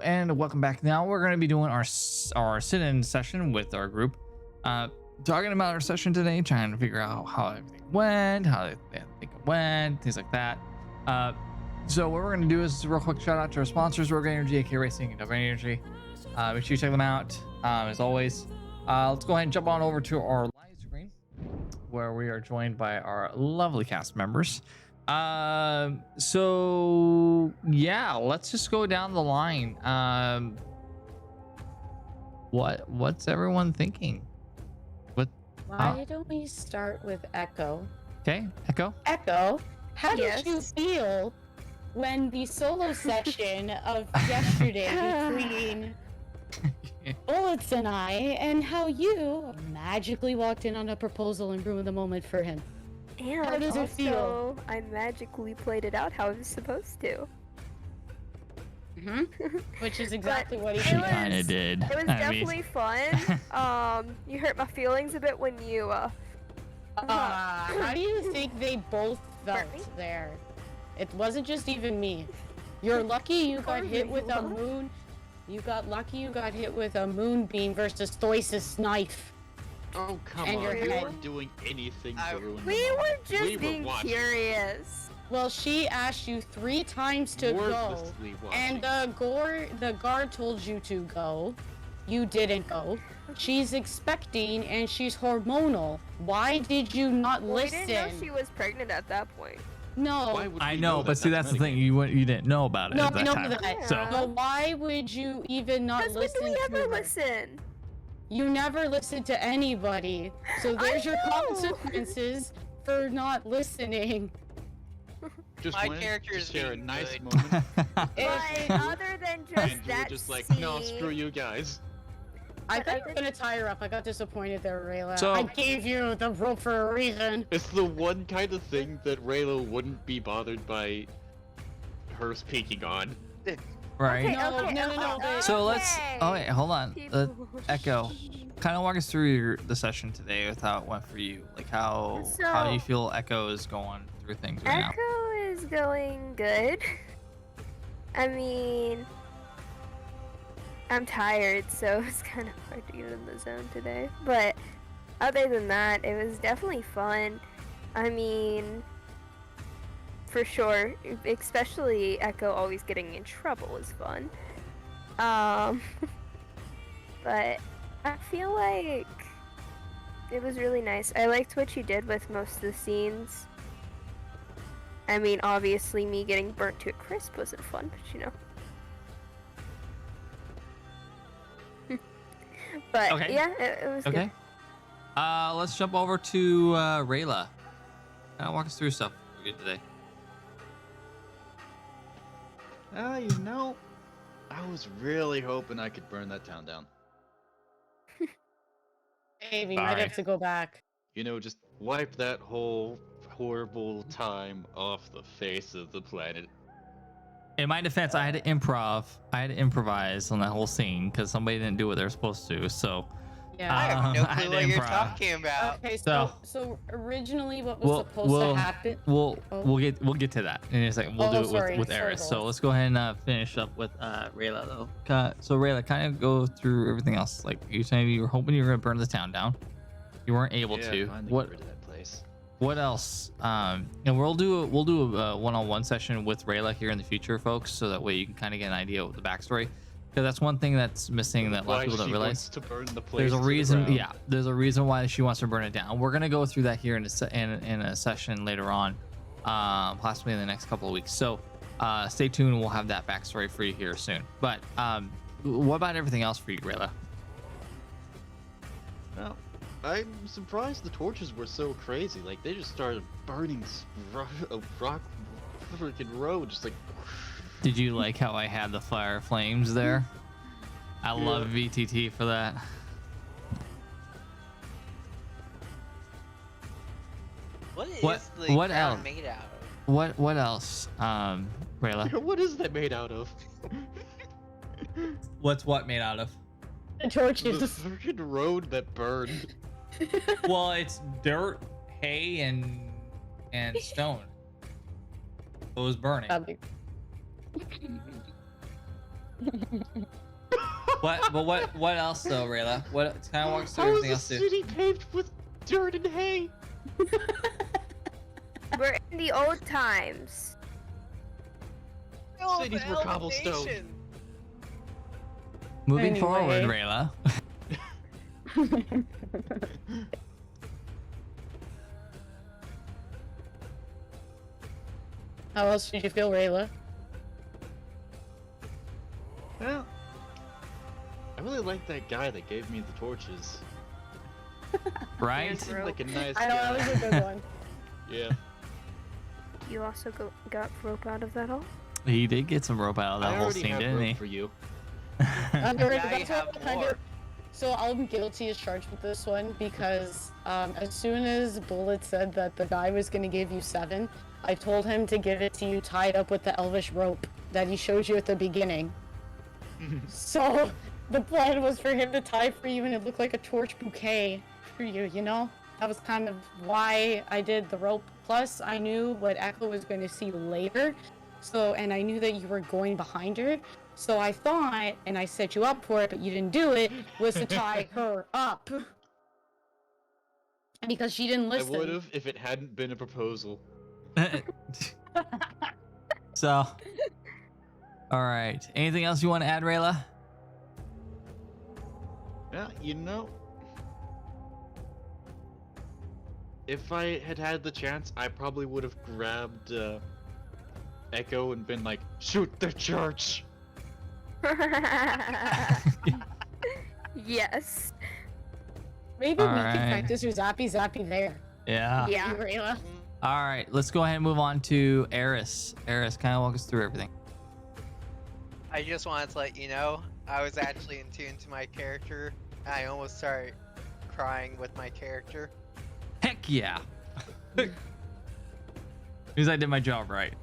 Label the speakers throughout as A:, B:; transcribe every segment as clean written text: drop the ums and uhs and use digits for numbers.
A: And welcome back. Now we're going to be doing our sit-in session with our group, talking about our session today, trying to figure out how everything went, how they think it went, things like that. So what we're going to do is a real quick shout out to our sponsors, Rogue Energy, AK Racing, and Double Energy. Make sure you check them out. As always, let's go ahead and jump on over to our live screen, where we are joined by our lovely cast members. So yeah, let's just go down the line. What's everyone thinking?
B: Why don't we start with Echo?
A: Okay, Echo.
B: Echo, how did you feel when the solo session of yesterday between Bullets and I, and how you magically walked in on a proposal and ruined the moment for him?
C: And
B: how does it feel?
C: I magically played it out how I was supposed to.
B: Which is exactly what he
A: kind of did.
C: It was definitely fun. You hurt my feelings a bit when you
B: how do you think they both felt there? It wasn't just even me. You're lucky you got hit with a moon. You got lucky you got hit with a moonbeam versus Thois's knife.
D: Oh, come
B: And
D: on.
B: your
D: We
B: head.
D: weren't doing anything to ruin the
C: we
D: moment.
C: were just
D: We were
C: being
D: watching.
C: curious.
B: Well, she asked you 3 times to go,
D: Wordlessly watching.
B: and the guard told you to go. You didn't go. She's expecting, and she's hormonal. Why did you not
C: Well,
B: listen?
C: we didn't know she was pregnant at that point.
B: No.
D: Why would
A: I
D: we
A: know, but see, that's the thing. You didn't know about it
B: No,
A: at that
B: I know
A: time.
B: that.
A: So
B: But why would you even not
C: Because when
B: listen
C: do we
B: to
C: ever
B: her?
C: listen?
B: You never listen to anybody. So there's your
C: know.
B: consequences for not listening.
D: Just
E: My
D: wanted
E: character
D: to
E: is
D: share a
E: being
D: nice
E: good.
D: moment,
C: Like, other than just
D: and you were
C: that
D: just like,
C: scene,
D: no, screw you guys.
B: I thought you were gonna tie her up. I got disappointed there, Rayla.
A: So-
B: I gave you the rope for a reason.
D: It's the one kind of thing that Raylo wouldn't be bothered by her speaking on.
A: right.
C: Okay,
B: No,
C: okay,
B: no, no, no,
C: okay,
B: but-
A: So let's.
C: okay.
A: Oh wait, hold on.
C: People-
A: Echo, kind of walk us through the session today with how it went for you. Like how do you
C: So-
A: feel Echo is going through things right now?
C: Echo is going good. I mean, I'm tired, so it's kind of hard to get in the zone today. But other than that, it was definitely fun. I mean, for sure, especially Echo always getting in trouble is fun. But I feel like it was really nice. I liked what you did with most of the scenes. I mean, obviously, me getting burnt to a crisp wasn't fun, but you know. But
A: Okay.
C: yeah, it was
A: Okay. Let's jump over to Rayla. Walk us through stuff we did today.
D: You know, I was really hoping I could burn that town down.
B: Hey, we might
A: Sorry.
B: have to go back.
D: You know, just wipe that whole horrible time off the face of the planet.
A: In my defense, I had to improvise on that whole scene because somebody didn't do what they're supposed to. So
B: Yeah.
E: I have no
A: I had
E: clue
A: to
E: what you're
A: improv.
E: talking about.
B: Okay,
A: So-
B: so originally what was supposed to happen?
A: We'll
B: Oh.
A: get to that in a second. We'll
B: Oh,
A: do it
B: sorry,
A: with
B: sorry,
A: Eris. So
B: Boris.
A: let's go ahead and finish up with Rayla though. So Rayla, kind of go through everything else. Like you said, you were hoping you were gonna burn the town down. You weren't able
D: Yeah,
A: to.
D: finally
A: What
D: get rid of that place.
A: What else? And we'll do a one-on-one session with Rayla here in the future, folks, so that way you can kind of get an idea of the backstory. Because that's one thing that's missing that a lot
D: Why
A: of people don't
D: she
A: realize.
D: wants to burn the place
A: There's a
D: to the
A: reason.
D: ground.
A: Yeah, there's a reason why she wants to burn it down. We're gonna go through that here in a session later on, possibly in the next couple of weeks. So stay tuned. We'll have that backstory for you here soon. But what about everything else for you, Rayla?
D: Well, I'm surprised the torches were so crazy. Like, they just started burning a rock freaking road, just like...
A: Did you like how I had the fire flames there? I love VTT for that.
E: What is
A: What-
E: the
A: what
E: crown
A: else?
E: made out of?
A: What else, Rayla?
D: What is that made out of?
A: What's what made out of?
B: The
D: The
B: torches.
D: freaking road that burned.
A: Well, it's dirt, hay, and stone. It was burning. What? But what else though, Rayla? What kind of walks through
D: How
A: everything
D: is
A: else
D: the
A: too?
D: city paved with dirt and hay?
C: We're in the old times.
D: Cities were cobblestone.
E: Nation.
A: Moving forward,
B: Anyway.
A: Rayla.
B: How else did you feel, Rayla?
D: Well, I really like that guy that gave me the torches.
A: Right?
D: He seemed like a nice
B: I know that
D: guy.
B: was a good one.
D: Yeah.
C: You also got rope out of that all?
A: He did get some rope out of that
D: I
A: whole
D: already
A: scene,
D: have
A: didn't
D: rope
A: he?
D: for you.
E: Now you
B: That's
E: have
B: what I kind
E: more.
B: of. So I'm guilty as charged with this one because as soon as Bullet said that the guy was going to give you 7, I told him to give it to you tied up with the elvish rope that he showed you at the beginning. So the plan was for him to tie for you and it looked like a torch bouquet for you, you know? That was kind of why I did the rope. Plus, I knew what Echo was going to see later. So, and I knew that you were going behind her. So I thought, and I set you up for it, but you didn't do it, was to tie her up. Because she didn't
D: I
B: listen.
D: would have if it hadn't been a proposal.
A: So, all right. Anything else you want to add, Rayla?
D: Yeah, you know, if I had had the chance, I probably would have grabbed Echo and been like, shoot the church!
C: Yes.
B: Maybe we
A: Alright.
B: can practice your zappy zappy there.
A: Yeah.
C: Yeah.
B: Rayla.
A: All right. Let's go ahead and move on to Eris. Eris, kind of walk us through everything.
E: I just wanted to let you know, I was actually in tune to my character. I almost started crying with my character.
A: Heck yeah. Because I did my job right.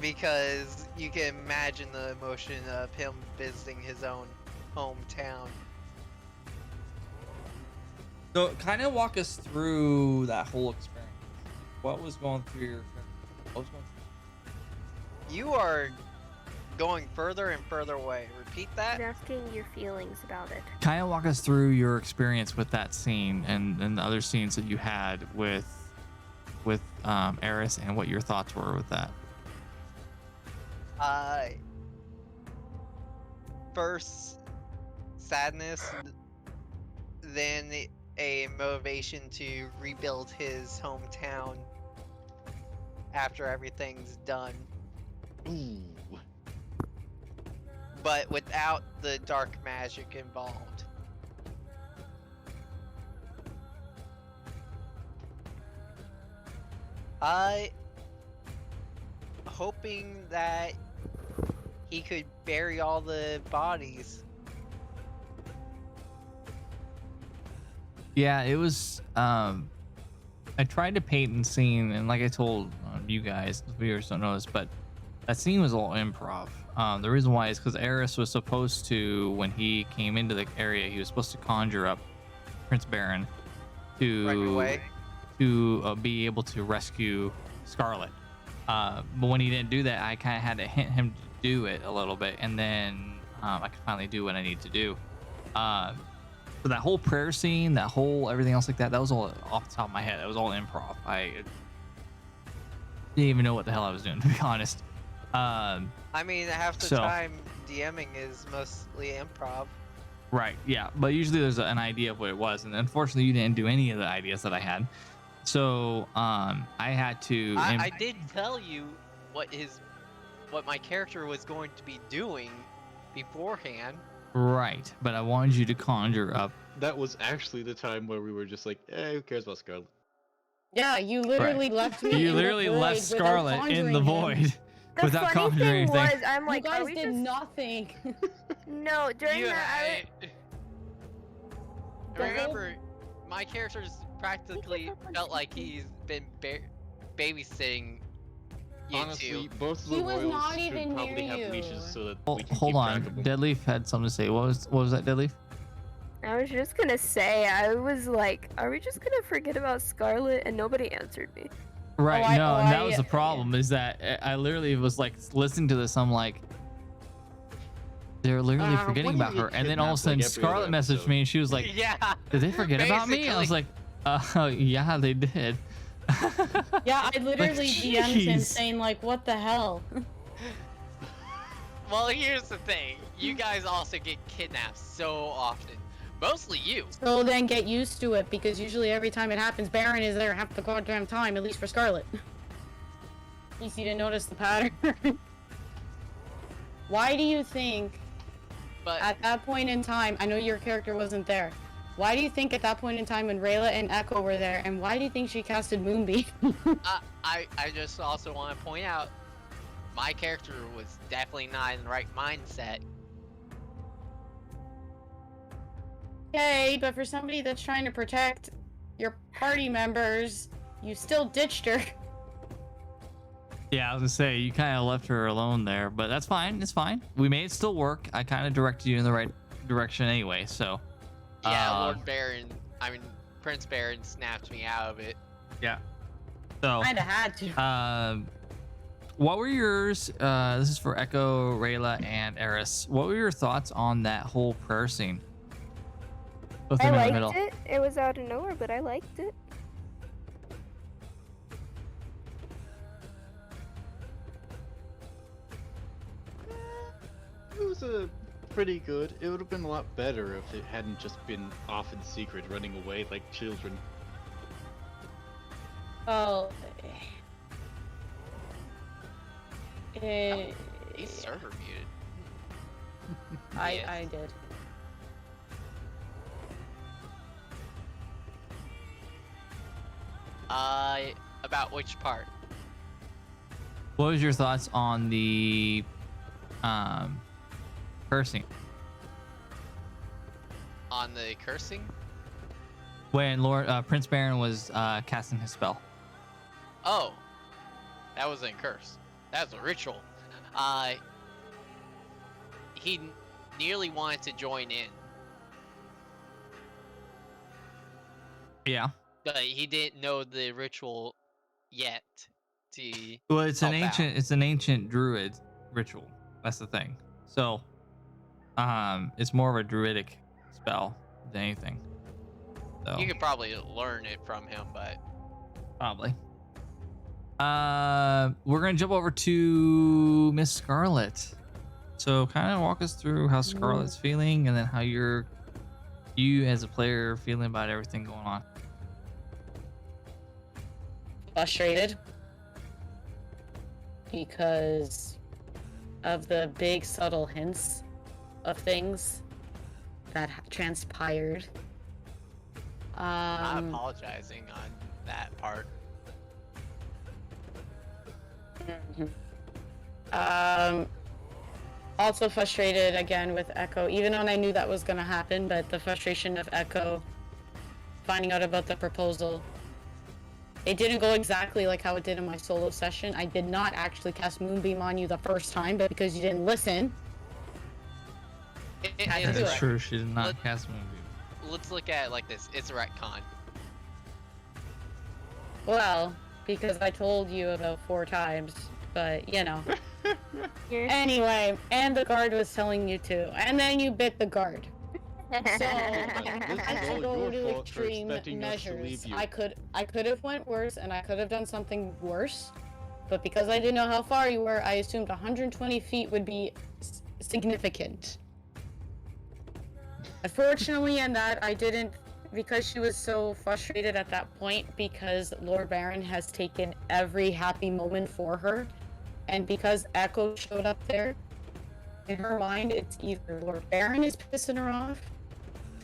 E: Because you can imagine the emotion of him visiting his own hometown.
A: So, kind of walk us through that whole experience. What was going through your? What was going through?
E: You are going further and further away. Repeat that.
C: I'm asking your feelings about it.
A: Kind of walk us through your experience with that scene and the other scenes that you had with Eris and what your thoughts were with that.
E: First, sadness, then a motivation to rebuild his hometown after everything's done,
D: Ooh.
E: but without the dark magic involved. Hoping that he could bury all the bodies.
A: Yeah, it was. I tried to paint and scene, and like I told you guys, the viewers don't know this, but that scene was all improv. The reason why is because Eris was supposed to, when he came into the area, he was supposed to conjure up Prince Baron
E: Right away.
A: to be able to rescue Scarlet. But when he didn't do that, I kind of had to hint him to do it a little bit, and then I could finally do what I need to do. So that whole prayer scene, that whole everything else like that, that was all off the top of my head. That was all improv. I didn't even know what the hell I was doing, to be honest.
E: I mean, half the
A: So-
E: time DMing is mostly improv.
A: Right, yeah. But usually there's an idea of what it was, and unfortunately you didn't do any of the ideas that I had. So I had to.
E: I did tell you what my character was going to be doing beforehand.
A: Right, but I wanted you to conjure up.
D: That was actually the time where we were just like, who cares about Scarlet?
B: Yeah, you literally left me.
A: You
B: in
A: literally
B: the void
A: left
B: without
A: Scarlet in the
B: conjuring him.
A: void
C: The
A: without
C: funny
A: conjuring
C: thing
A: anything.
C: was, I'm
B: You
C: like, are
B: guys
C: we
B: did
C: just...
B: nothing.
C: No, during
E: You,
C: that,
E: remember, my character's practically felt like he's been babysitting you
D: Honestly,
E: two.
D: both of
B: He
D: the
B: was
D: royals
B: not
D: should
B: even
D: probably
B: near
D: have
B: you.
D: leashes so that
A: Oh,
D: we can
A: hold
D: keep
A: on,
D: track of them.
A: Deadleaf had something to say. What was that, Deadleaf?
C: I was just gonna say, I was like, are we just gonna forget about Scarlet? And nobody answered me.
A: Right,
B: I-
A: no,
B: oh,
A: and that
B: I-
A: was the problem. Is that I literally was like listening to this. I'm like, they're literally forgetting
D: what
A: about
D: if you
A: her. And then all of a
D: kidnapped,
A: sudden,
D: like, every
A: Scarlet
D: other
A: messaged
D: episode?
A: me, and she was like,
E: yeah.
A: "Did they forget about me?" I was like, "Yeah, they did."
B: Yeah, I literally DM'd him
A: jeez.
B: saying like, "What the hell?"
E: Well, here's the thing. You guys also get kidnapped so often. Mostly you.
B: So then get used to it, because usually every time it happens, Baron is there half the goddamn time, at least for Scarlet. Easy to notice the pattern. Why do you think
E: But
B: at that point in time, I know your character wasn't there, why do you think at that point in time when Rayla and Echo were there, and why do you think she casted Moonbeam?
E: I just also want to point out, my character was definitely not in the right mindset.
B: Okay, but for somebody that's trying to protect your party members, you still ditched her.
A: Yeah, I was gonna say you kind of left her alone there, but that's fine. It's fine. We made it still work. I kind of directed you in the right direction anyway. So
E: Yeah, Prince Baron snapped me out of it.
A: yeah. So
B: Kinda had to.
A: what were yours? This is for Echo, Rayla, and Eris. What were your thoughts on that whole prayer scene? With
C: I
A: them in the
C: liked
A: middle.
C: it. It was out of nowhere, but I liked it.
D: It was pretty good. It would have been a lot better if it hadn't just been off in secret, running away like children.
B: Well,
E: He's server muted.
B: I did.
E: About which part?
A: What was your thoughts on the cursing
E: On the cursing?
A: when Prince Baron was casting his spell?
E: Oh, that wasn't a curse. That was a ritual. He nearly wanted to join in,
A: Yeah.
E: but he didn't know the ritual yet.
A: Well, it's an
E: help out.
A: ancient druid ritual. That's the thing. So, it's more of a druidic spell than anything. So
E: You could probably learn it from him, but
A: probably. We're gonna jump over to Miss Scarlet. So, kind of walk us through how Scarlet's feeling, and then how you as a player feeling about everything going on.
B: Frustrated. Because of the big subtle hints of things that transpired.
E: I'm not apologizing on that part.
B: Also frustrated again with Echo, even when I knew that was gonna happen, but the frustration of Echo finding out about the proposal. It didn't go exactly like how it did in my solo session. I did not actually cast Moonbeam on you the first time, but because you didn't listen. Had to do
A: That's
B: it.
A: true. She did not
E: Let-
A: cast Moonbeam.
E: Let's look at it like this. It's a retcon.
B: Well, because I told you about 4 times, but you know.
C: You're
B: Anyway, and the guard was telling you to, and then you bit the guard. So
D: This
B: I
D: is
B: had
D: all
B: to go
D: your
B: to
D: fault for
B: extreme
D: expecting us to
B: measures.
D: leave you.
B: I could have went worse, and I could have done something worse, but because I didn't know how far you were, I assumed 120 feet would be significant. Unfortunately, in that I didn't, because she was so frustrated at that point, because Lord Baron has taken every happy moment for her, and because Echo showed up there, in her mind, it's either Lord Baron is pissing her off,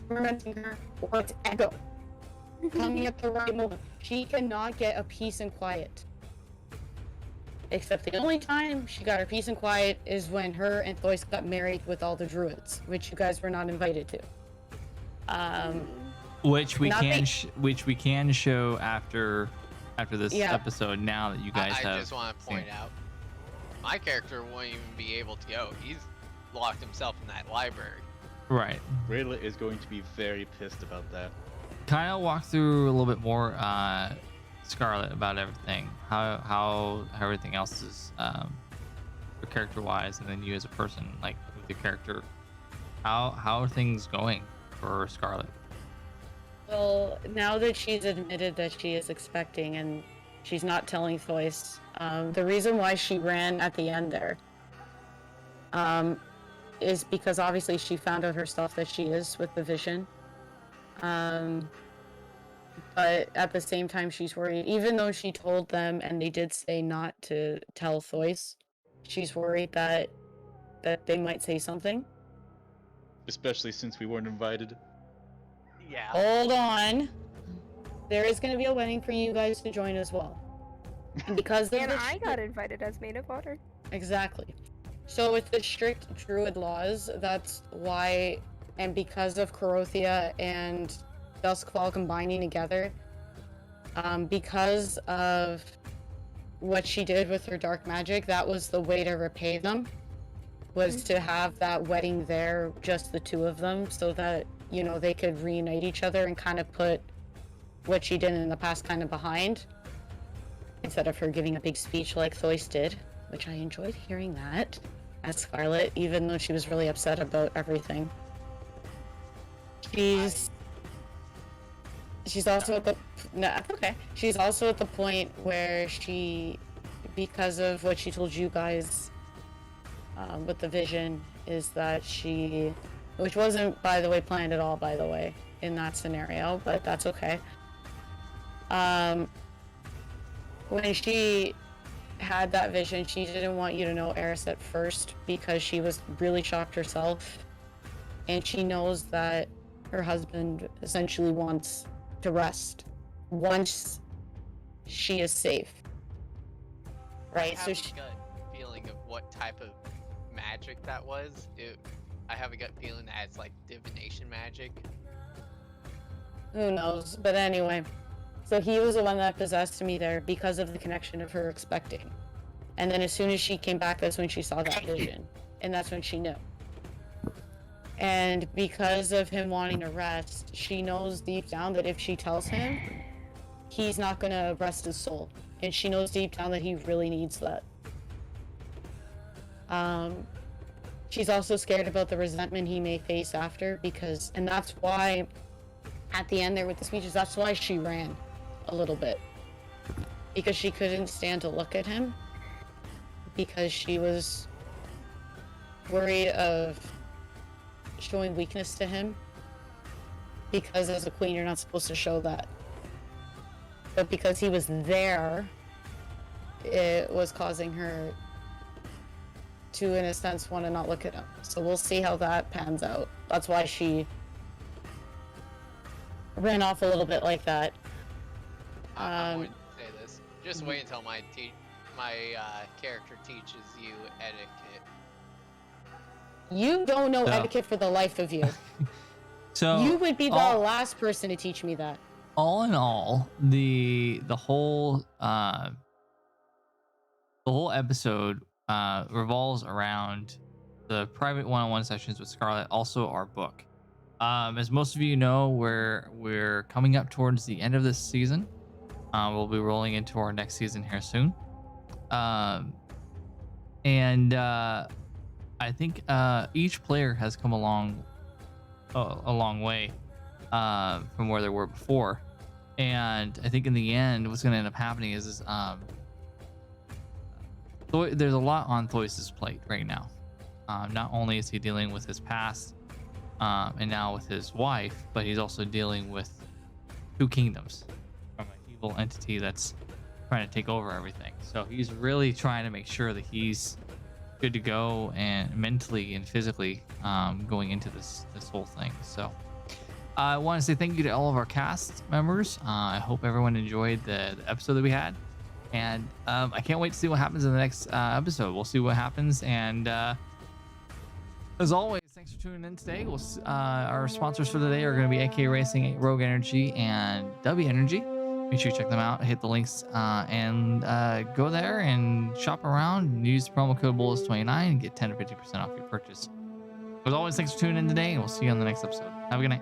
B: tormenting her, or it's Echo coming at the right moment. She cannot get a peace and quiet. Except the only time she got her peace and quiet is when her and Thois got married with all the druids, which you guys were not invited to.
A: Which we
B: Nothing-
A: can show after this
B: Yeah.
A: episode. Now that you guys
E: I
A: have
E: just want to
A: seen
E: point
A: it.
E: out, my character won't even be able to go. He's locked himself in that library.
A: Right.
D: Rayla is going to be very pissed about that.
A: Kind of walk through a little bit more, Scarlet, about everything, how everything else is, character wise, and then you as a person, like with the character. How are things going for Scarlet?
B: Well, now that she's admitted that she is expecting and she's not telling Thois, the reason why she ran at the end there is because obviously she found out herself that she is with the vision. But at the same time, she's worried, even though she told them and they did say not to tell Thois, she's worried that they might say something.
D: Especially since we weren't invited.
E: Yeah.
B: Hold on. There is going to be a wedding for you guys to join as well. And because of
C: And
B: the
C: I got invited as maid of honor.
B: Exactly. So with the strict druid laws, that's why, and because of Korothea and Duskfall combining together, because of what she did with her dark magic, that was the way to repay them, was to have that wedding there, just the two of them, so that, you know, they could reunite each other and kind of put what she did in the past kind of behind, instead of her giving a big speech like Thois did, which I enjoyed hearing that as Scarlet, even though she was really upset about everything. She's also at the okay. She's also at the point where she, because of what she told you guys with the vision, is that she, which wasn't by the way planned at all, by the way, in that scenario, but that's okay. When she had that vision, she didn't want you to know Eris at first because she was really shocked herself, and she knows that her husband essentially wants to rest once she is safe, right?
E: I
B: So
E: have
B: she,
E: a gut feeling of what type of magic that was. I have a gut feeling that it's like divination magic.
B: who knows? But anyway, so he was the one that possessed me there because of the connection of her expecting. And then as soon as she came back, that's when she saw that vision, and that's when she knew. And because of him wanting to rest, she knows deep down that if she tells him, he's not gonna rest his soul. And she knows deep down that he really needs that. She's also scared about the resentment he may face after, because, and that's why, at the end there with the speeches, that's why she ran a little bit. Because she couldn't stand to look at him, because she was worried of showing weakness to him, because as a queen you're not supposed to show that, but because he was there, it was causing her to, in a sense, want to not look at him. So we'll see how that pans out. That's why she ran off a little bit like that.
E: I'm going to say this. Just wait until my character teaches you etiquette.
B: You don't know
A: So-
B: etiquette for the life of you.
A: So
B: You would be the
A: all-
B: last person to teach me that.
A: all in all, the whole episode revolves around the private one-on-one sessions with Scarlet, also our book. As most of you know, we're coming up towards the end of this season. We'll be rolling into our next season here soon. I think each player has come a long way from where they were before, and I think in the end what's going to end up happening is there's a lot on Thois's plate right now. Not only is he dealing with his past and now with his wife, but he's also dealing with two kingdoms from an evil entity that's trying to take over everything. So he's really trying to make sure that he's good to go, and mentally and physically going into this whole thing. So I want to say thank you to all of our cast members. I hope everyone enjoyed the episode that we had, and I can't wait to see what happens in the next episode. We'll see what happens, and as always, thanks for tuning in today. Our sponsors for today are going to be AK Racing, Rogue Energy, and W Energy. Make sure you check them out, hit the links, and go there and shop around and use the promo code BULLETS29 and get 10 to 50% off your purchase. As always, thanks for tuning in today, and we'll see you on the next episode. Have a good night.